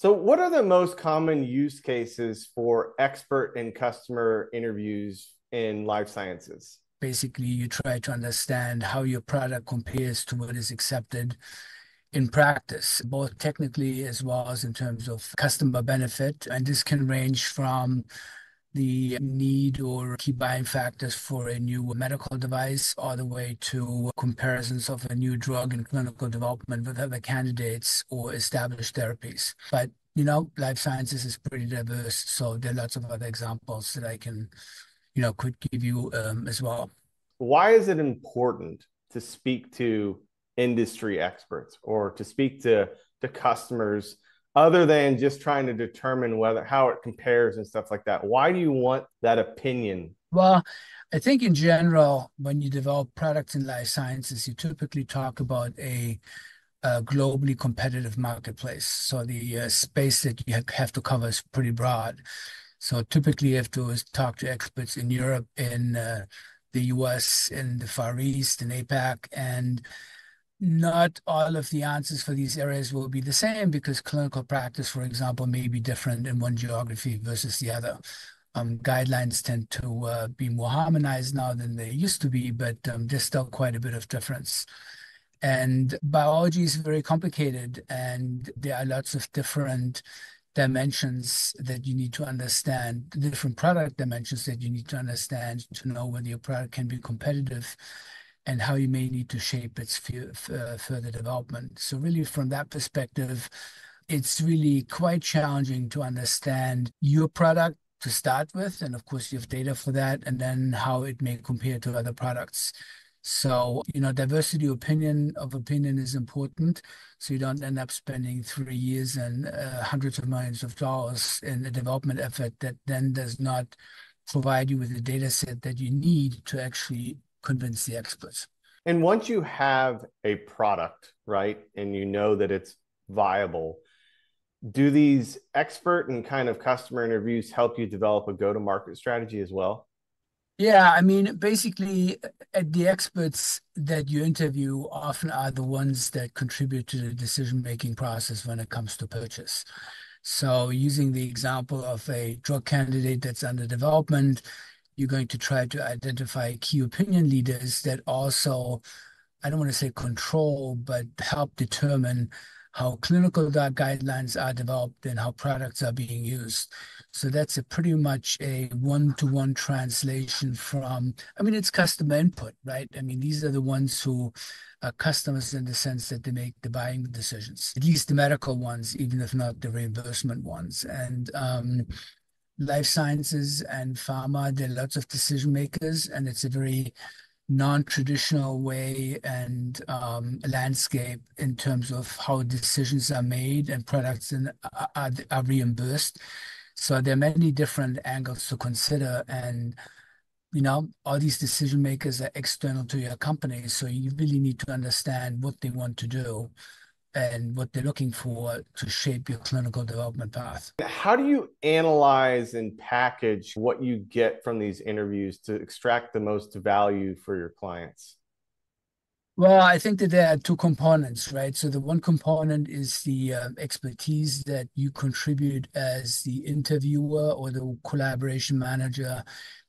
So, what are the most common use cases for expert and customer interviews in life sciences? Basically, you try to understand how your product compares to what is accepted in practice, both technically as well as in terms of customer benefit. And this can range from the need or key buying factors for a new medical device all the way to comparisons of a new drug in clinical development with other candidates or established therapies. But life sciences is pretty diverse, so there are lots of other examples that I can, could give you as well. Why is it important to speak to industry experts or to speak to customers other than just trying to determine whether how it compares and stuff like that? Why do you want that opinion? Well, I think in general, when you develop products in life sciences, you typically talk about a globally competitive marketplace. So the space that you have to cover is pretty broad. So typically, you have to talk to experts in Europe, in the US, in the Far East, in APAC, and not all of the answers for these areas will be the same because clinical practice, for example, may be different in one geography versus the other. Guidelines tend to be more harmonized now than they used to be, but there's still quite a bit of difference. And biology is very complicated, and there are lots of different dimensions that you need to understand, different product dimensions that you need to understand to know whether your product can be competitive and how you may need to shape its further development. So really, from that perspective, it's really quite challenging to understand your product to start with. And of course, you have data for that, and then how it may compare to other products. So, diversity of opinion is important. So you don't end up spending 3 years and hundreds of millions of dollars in a development effort that then does not provide you with the data set that you need to actually convince the experts. And once you have a product, right, and you know that it's viable, do these expert and kind of customer interviews help you develop a go-to-market strategy as well? Yeah, I mean, basically, the experts that you interview often are the ones that contribute to the decision-making process when it comes to purchase. So, using the example of a drug candidate that's under development, you're going to try to identify key opinion leaders that also, I don't want to say control, but help determine how clinical guidelines are developed and how products are being used. So that's a pretty much a one-to-one translation from, I mean, it's customer input, right? I mean, these are the ones who are customers in the sense that they make the buying decisions, at least the medical ones, even if not the reimbursement ones. And life sciences and pharma, there are lots of decision makers, and it's a very non-traditional way and landscape in terms of how decisions are made and products are reimbursed. So there are many different angles to consider, and all these decision makers are external to your company. So you really need to understand what they want to do and what they're looking for to shape your clinical development path. How do you analyze and package what you get from these interviews to extract the most value for your clients? Well, I think that there are two components, right? So the one component is the expertise that you contribute as the interviewer or the collaboration manager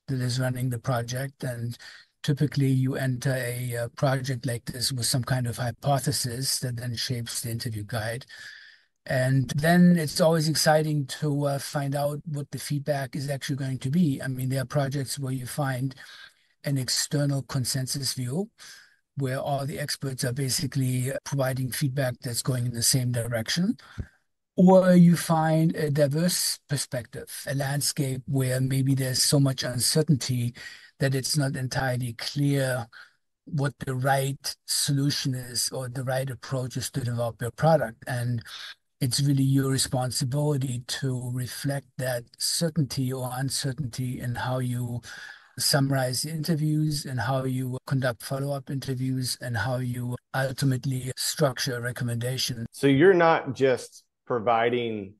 that is running the project. And typically, you enter a project like this with some kind of hypothesis that then shapes the interview guide. And then it's always exciting to find out what the feedback is actually going to be. I mean, there are projects where you find an external consensus view where all the experts are basically providing feedback that's going in the same direction. Or you find a diverse perspective, a landscape where maybe there's so much uncertainty that it's not entirely clear what the right solution is or the right approach is to develop your product. And it's really your responsibility to reflect that certainty or uncertainty in how you summarize the interviews and how you conduct follow-up interviews and how you ultimately structure a recommendation. So you're not just providing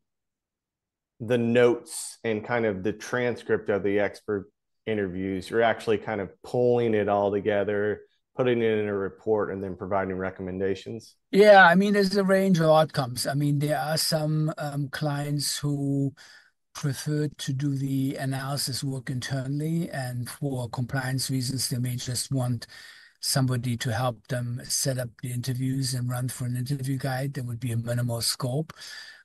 the notes and kind of the transcript of the expert interviews, you're actually kind of pulling it all together, putting it in a report and then providing recommendations? Yeah, I mean, there's a range of outcomes. I mean, there are some clients who prefer to do the analysis work internally, and for compliance reasons, they may just want somebody to help them set up the interviews and run for an interview guide. There would be a minimal scope,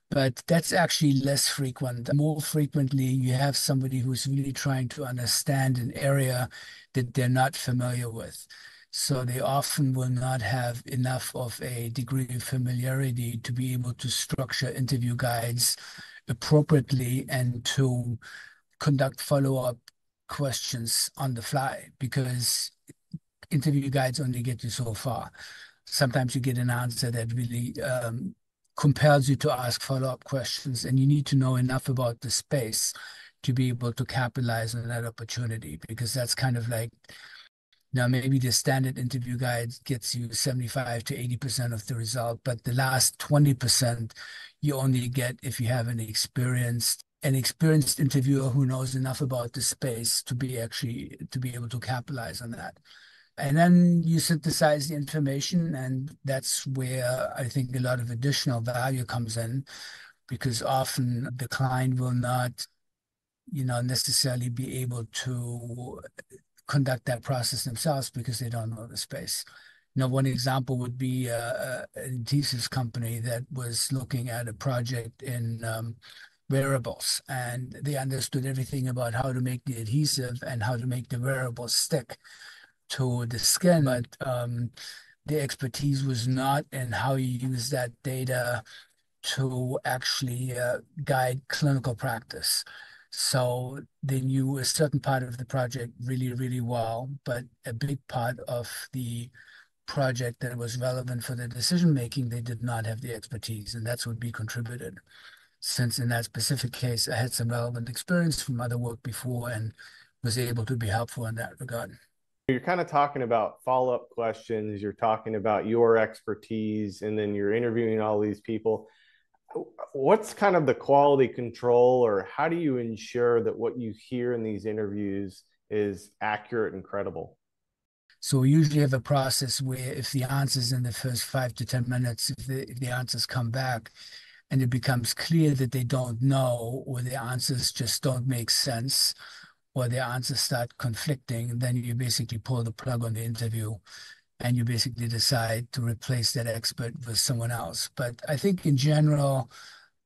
but that's actually less frequent. More frequently, you have somebody who's really trying to understand an area that they're not familiar with. So they often will not have enough of a degree of familiarity to be able to structure interview guides appropriately and to conduct follow-up questions on the fly, because interview guides only get you so far. Sometimes you get an answer that really compels you to ask follow-up questions, and you need to know enough about the space to be able to capitalize on that opportunity, because that's kind of like, now maybe the standard interview guide gets you 75 to 80% of the result, but the last 20% you only get if you have an experienced interviewer who knows enough about the space to be able to capitalize on that. And then you synthesize the information, and that's where I think a lot of additional value comes in, because often the client will not, necessarily be able to conduct that process themselves because they don't know the space. One example would be an adhesives company that was looking at a project in wearables, and they understood everything about how to make the adhesive and how to make the wearables stick to the skin, but the expertise was not in how you use that data to actually guide clinical practice. So they knew a certain part of the project really, really well, but a big part of the project that was relevant for the decision making, they did not have the expertise, and that's what we contributed. Since in that specific case, I had some relevant experience from other work before and was able to be helpful in that regard. You're kind of talking about follow-up questions, you're talking about your expertise, and then you're interviewing all these people. What's kind of the quality control, or how do you ensure that what you hear in these interviews is accurate and credible? So we usually have a process where if the answers in the first 5 to 10 minutes, if the answers come back and it becomes clear that they don't know, or the answers just don't make sense, or the answers start conflicting, then you basically pull the plug on the interview and you basically decide to replace that expert with someone else. But I think in general,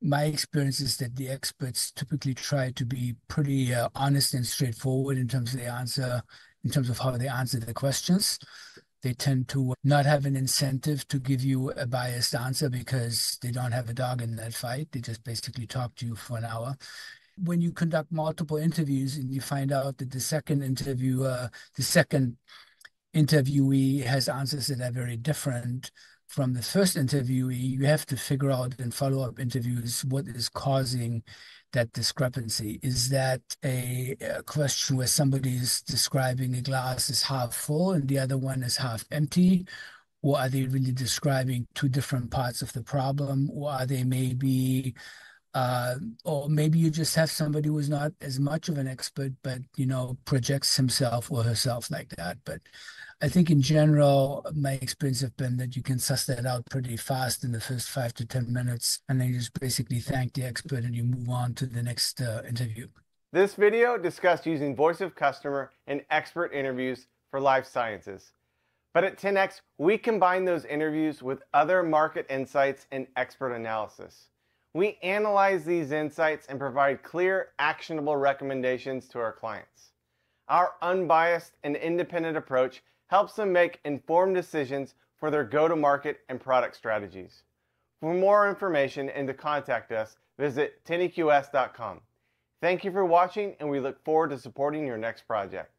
my experience is that the experts typically try to be pretty honest and straightforward in terms of the answer, in terms of how they answer the questions. They tend to not have an incentive to give you a biased answer because they don't have a dog in that fight. They just basically talk to you for an hour. When you conduct multiple interviews and you find out that the second interviewee has answers that are very different from the first interviewee, you have to figure out in follow-up interviews what is causing that discrepancy. Is that a question where somebody is describing a glass as half full and the other one is half empty? Or are they really describing two different parts of the problem? Or are they maybe or maybe you just have somebody who's not as much of an expert, but projects himself or herself like that. But I think in general, my experience have been that you can suss that out pretty fast in the first 5 to 10 minutes, and then you just basically thank the expert and you move on to the next interview. This video discussed using voice of customer in expert interviews for life sciences. But at 10X, we combine those interviews with other market insights and expert analysis. We analyze these insights and provide clear, actionable recommendations to our clients. Our unbiased and independent approach helps them make informed decisions for their go-to-market and product strategies. For more information and to contact us, visit 10EQS.com. Thank you for watching, and we look forward to supporting your next project.